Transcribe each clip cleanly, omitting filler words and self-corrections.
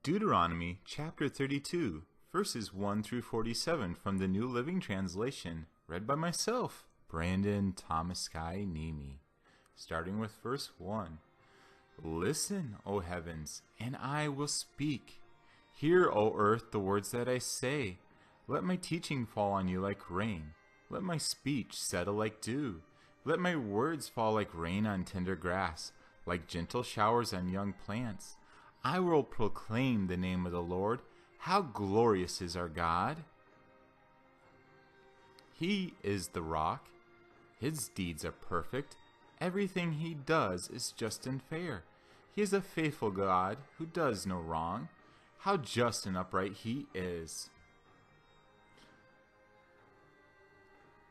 Deuteronomy chapter 32, verses 1 through 47 from the New Living Translation, read by myself, Brandon Thomas Gnemi. Starting with verse 1. Listen, O heavens, and I will speak. Hear, O earth, the words that I say. Let my teaching fall on you like rain. Let my speech settle like dew. Let my words fall like rain on tender grass, like gentle showers on young plants. I will proclaim the name of the Lord. How glorious is our God! He is the rock. His deeds are perfect. Everything he does is just and fair. He is a faithful God who does no wrong. How just and upright he is!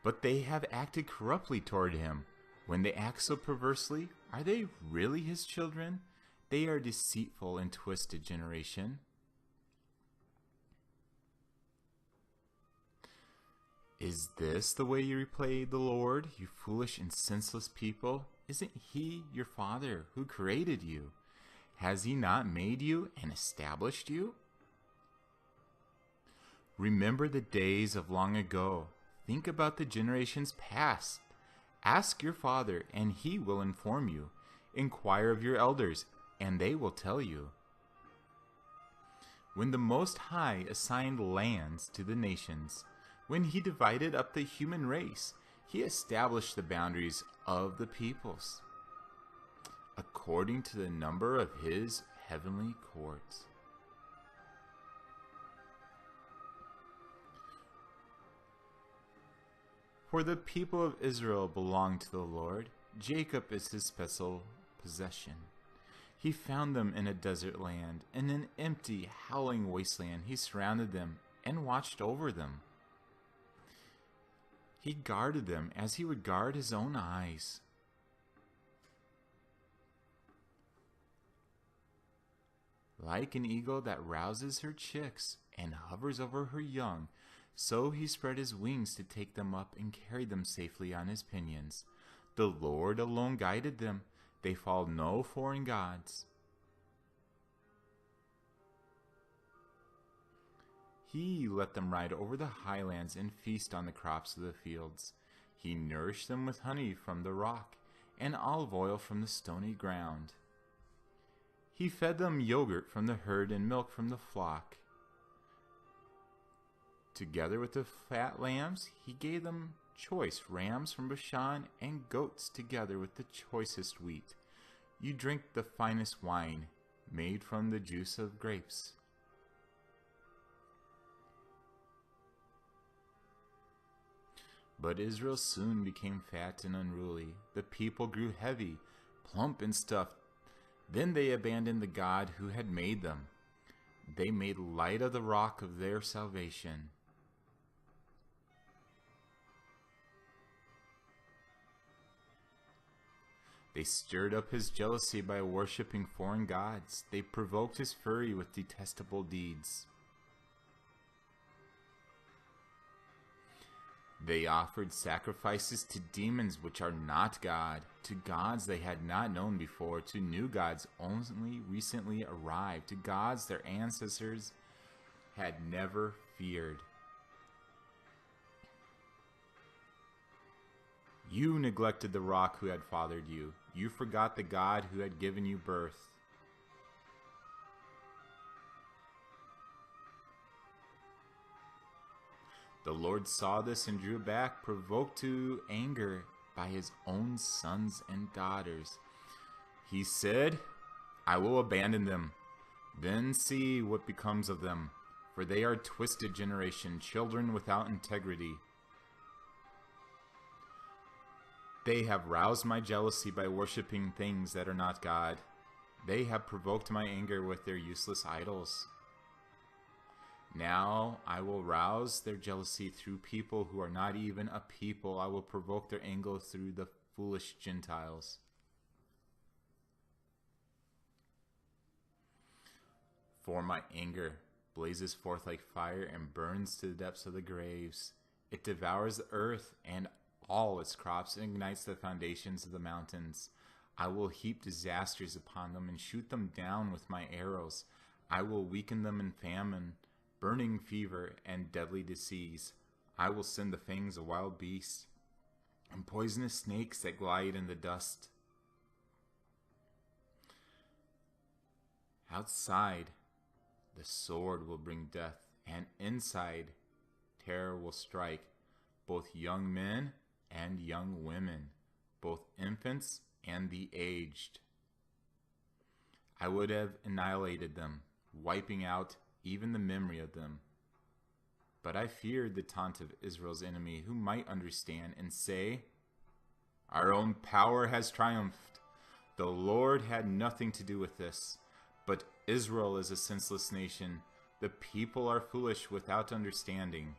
But they have acted corruptly toward him. When they act so perversely, are they really his children? They are deceitful and twisted generation. Is this the way you repay the Lord, you foolish and senseless people? Isn't he your Father who created you? Has he not made you and established you? Remember the days of long ago. Think about the generations past. Ask your father, and he will inform you. Inquire of your elders, and they will tell you. When the Most High assigned lands to the nations, when he divided up the human race, he established the boundaries of the peoples, according to the number of his heavenly courts. For the people of Israel belong to the Lord. Jacob is his special possession. He found them in a desert land. In an empty, howling wasteland, he surrounded them and watched over them. He guarded them as he would guard his own eyes. Like an eagle that rouses her chicks and hovers over her young, so he spread his wings to take them up and carry them safely on his pinions. The Lord alone guided them. They followed no foreign gods. He let them ride over the highlands and feast on the crops of the fields. He nourished them with honey from the rock and olive oil from the stony ground. He fed them yogurt from the herd and milk from the flock. Together with the fat lambs, he gave them choice rams from Bashan and goats together with the choicest wheat. You drink the finest wine, made from the juice of grapes. But Israel soon became fat and unruly. The people grew heavy, plump and stuffed. Then they abandoned the God who had made them. They made light of the rock of their salvation. They stirred up his jealousy by worshipping foreign gods. They provoked his fury with detestable deeds. They offered sacrifices to demons which are not God, to gods they had not known before, to new gods only recently arrived, to gods their ancestors had never feared. You neglected the rock who had fathered you. You forgot the God who had given you birth. The Lord saw this and drew back, provoked to anger by his own sons and daughters. He said, I will abandon them. Then see what becomes of them, for they are a twisted generation, children without integrity. They have roused my jealousy by worshipping things that are not God. They have provoked my anger with their useless idols. Now I will rouse their jealousy through people who are not even a people. I will provoke their anger through the foolish Gentiles. For my anger blazes forth like fire and burns to the depths of the graves. It devours the earth and all its crops and ignites the foundations of the mountains. I will heap disasters upon them and shoot them down with my arrows. I will weaken them in famine, burning fever, and deadly disease. I will send the fangs of wild beasts and poisonous snakes that glide in the dust. Outside, the sword will bring death, and inside, terror will strike both young men and young women, both infants and the aged. I would have annihilated them, wiping out even the memory of them. But I feared the taunt of Israel's enemy, who might understand and say, "Our own power has triumphed. The Lord had nothing to do with this. But Israel is a senseless nation. The people are foolish without understanding."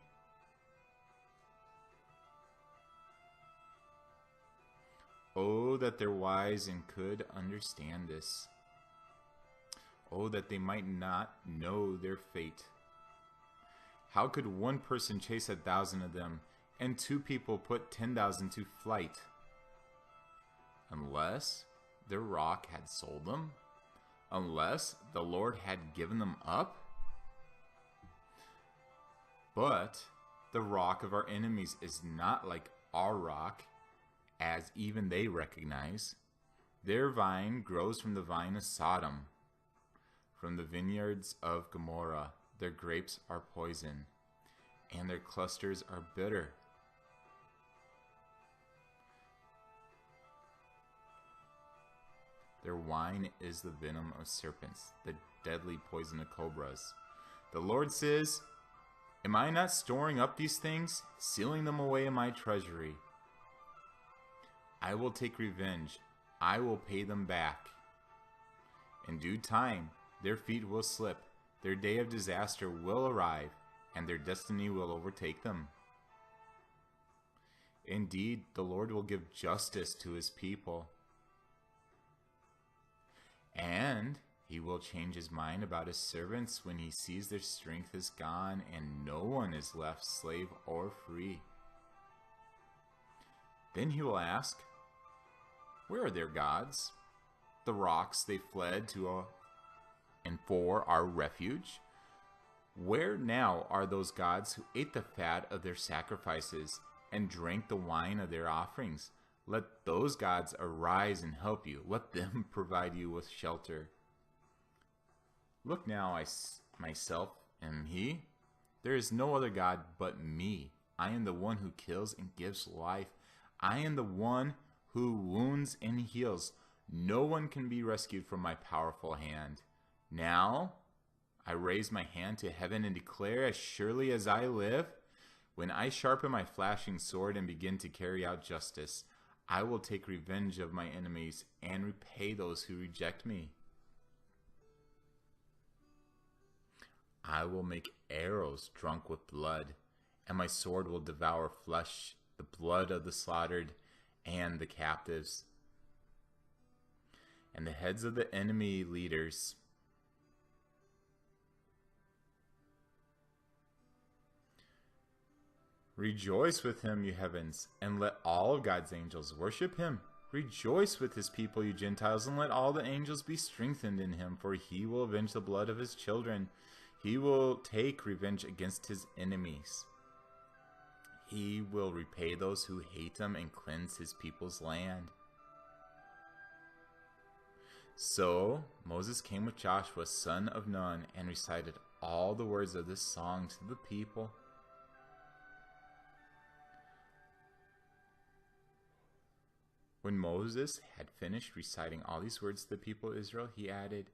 Oh, that they're wise and could understand this. Oh, that they might not know their fate. How could one person chase 1,000 of them, and 2 people put 10,000 to flight? Unless the rock had sold them? Unless the Lord had given them up? But the rock of our enemies is not like our rock, as even they recognize. Their vine grows from the vine of Sodom, from the vineyards of Gomorrah. Their grapes are poison, and their clusters are bitter. Their wine is the venom of serpents, the deadly poison of cobras. The Lord says, "Am I not storing up these things, sealing them away in my treasury? I will take revenge. I will pay them back. In due time, their feet will slip. Their day of disaster will arrive, and their destiny will overtake them. Indeed, the Lord will give justice to his people. And he will change his mind about his servants when he sees their strength is gone and no one is left slave or free. Then he will ask, where are their gods? The rocks they fled to and for our refuge? Where now are those gods who ate the fat of their sacrifices and drank the wine of their offerings? Let those gods arise and help you. Let them provide you with shelter. Look now, I myself am he. There is no other God but me. I am the one who kills and gives life. I am the one who wounds and heals. No one can be rescued from my powerful hand. Now I raise my hand to heaven and declare, as surely as I live, when I sharpen my flashing sword and begin to carry out justice, I will take revenge of my enemies and repay those who reject me. I will make arrows drunk with blood, and my sword will devour flesh, the blood of the slaughtered and the captives, and the heads of the enemy leaders. Rejoice with him, you heavens, and let all of God's angels worship him. Rejoice with his people, you Gentiles, and let all the angels be strengthened in him, for he will avenge the blood of his children. He will take revenge against his enemies. He will repay those who hate him and cleanse his people's land. So Moses came with Joshua, son of Nun, and recited all the words of this song to the people. When Moses had finished reciting all these words to the people of Israel, he added,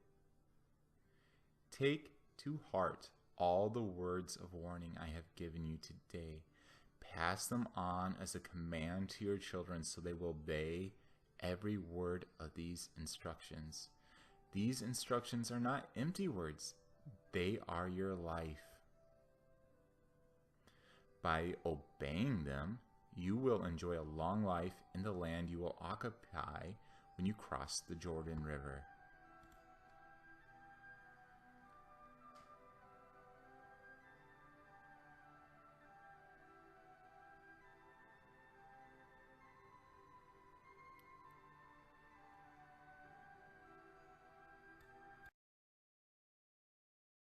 "Take to heart all the words of warning I have given you today. Pass them on as a command to your children so they will obey every word of these instructions. These instructions are not empty words. They are your life. By obeying them, you will enjoy a long life in the land you will occupy when you cross the Jordan River."